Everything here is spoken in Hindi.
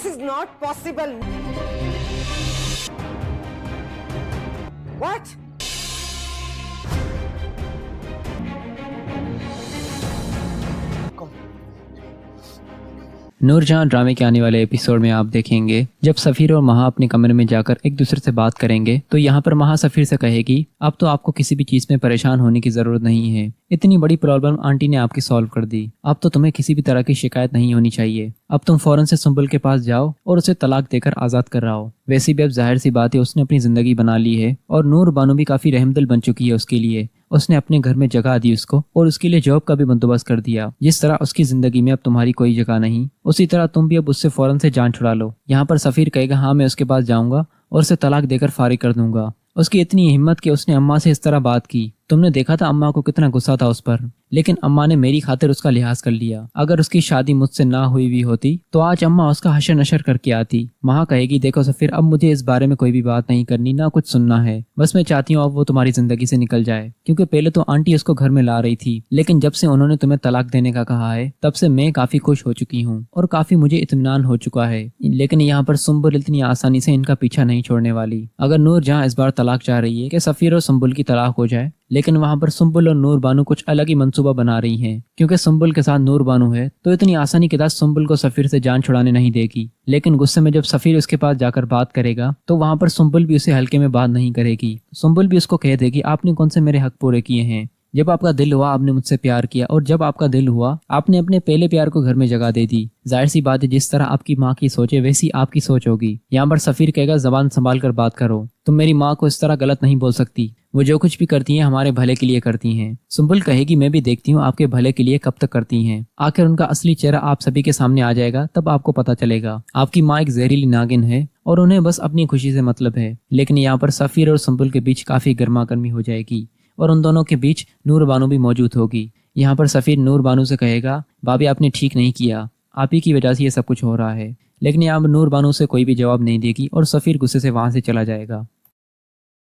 This is not possible. What? Noor Jahan ड्रामे के आने वाले एपिसोड में आप देखेंगे जब सफ़ीर और महा अपने कमरे में जाकर एक दूसरे से बात करेंगे तो यहाँ पर महा सफ़ीर से कहेगी अब तो आपको किसी भी चीज़ में परेशान होने की ज़रूरत नहीं है। इतनी बड़ी प्रॉब्लम आंटी ने आपकी सॉल्व कर दी। अब तो तुम्हें किसी भी तरह की शिकायत नहीं होनी चाहिए। अब तुम फौरन से सुंबुल के पास जाओ और उसे तलाक देकर आज़ाद कर रहा हो। वैसे भी अब जाहिर सी बात है उसने अपनी ज़िंदगी बना ली है और नूर बानो भी काफ़ी रहमदिल बन चुकी है उसके लिए। उसने अपने घर में जगह दी उसको और उसके लिए जॉब का भी बंदोबस्त कर दिया। जिस तरह उसकी जिंदगी में अब तुम्हारी कोई जगह नहीं, उसी तरह तुम भी अब उससे फौरन से जान छुड़ा लो। यहाँ पर सफ़ीर कहेगा हाँ मैं उसके पास जाऊंगा और उसे तलाक देकर फारिग कर दूंगा। उसकी इतनी हिम्मत कि उसने अम्मा से इस तरह बात की। तुमने देखा था अम्मा को कितना गुस्सा था उस पर, लेकिन अम्मा ने मेरी खातिर उसका लिहाज कर लिया। अगर उसकी शादी मुझसे ना हुई भी होती तो आज अम्मा उसका हशर नशर करके आती। महा कहेगी देखो सफ़ीर अब मुझे इस बारे में कोई भी बात नहीं करनी, ना कुछ सुनना है। बस मैं चाहती हूँ अब वो तुम्हारी जिंदगी से निकल जाए, क्योंकि पहले तो आंटी उसको घर में ला रही थी, लेकिन जब से उन्होंने तुम्हें तलाक देने का कहा है तब से मैं काफी खुश हो चुकी हूँ और काफी मुझे इत्मीनान हो चुका है। लेकिन यहाँ पर सुंबुल इतनी आसानी से इनका पीछा नहीं छोड़ने वाली। अगर नूरजहां इस बार तलाक चाह रही है कि सफ़ीर और सुंबुल की तलाक हो जाए, लेकिन वहाँ पर सुंबुल और नूर बानो कुछ अलग ही मंसूबा बना रही हैं। क्योंकि सुंबुल के साथ नूर बानो है तो इतनी आसानी के साथ सुंबुल को सफ़ीर से जान छुड़ाने नहीं देगी। लेकिन गुस्से में जब सफ़ीर उसके पास जाकर बात करेगा तो वहाँ पर सुंबुल भी उसे हल्के में बात नहीं करेगी। सुंबुल भी उसको कह देगी आपने कौन से मेरे हक पूरे किए हैं। जब आपका दिल हुआ आपने मुझसे प्यार किया, और जब आपका दिल हुआ आपने अपने पहले प्यार को घर में जगह दे दी। जाहिर सी बात है जिस तरह आपकी माँ की सोच है वैसी आपकी सोच होगी। यहाँ पर सफ़ीर कहेगा जबान संभाल कर बात करो, तुम मेरी माँ को इस तरह गलत नहीं बोल सकती। वो जो कुछ भी करती हैं हमारे भले के लिए करती हैं। सुंबुल कहेगी मैं भी देखती हूँ आपके भले के लिए कब तक करती हैं। आखिर उनका असली चेहरा आप सभी के सामने आ जाएगा तब आपको पता चलेगा। आपकी माँ एक जहरीली नागिन है और उन्हें बस अपनी खुशी से मतलब है। लेकिन यहाँ पर सफ़ीर और सुंबुल के बीच काफी गर्मा गर्मी हो जाएगी और उन दोनों के बीच नूर बानो भी मौजूद होगी। यहाँ पर सफ़ीर नूर बानो से कहेगा भाभी आपने ठीक नहीं किया, आप ही की वजह से ये सब कुछ हो रहा है। लेकिन यहाँ पर नूर बानो से कोई भी जवाब नहीं देगी और सफ़ीर गुस्से से वहां से चला जाएगा।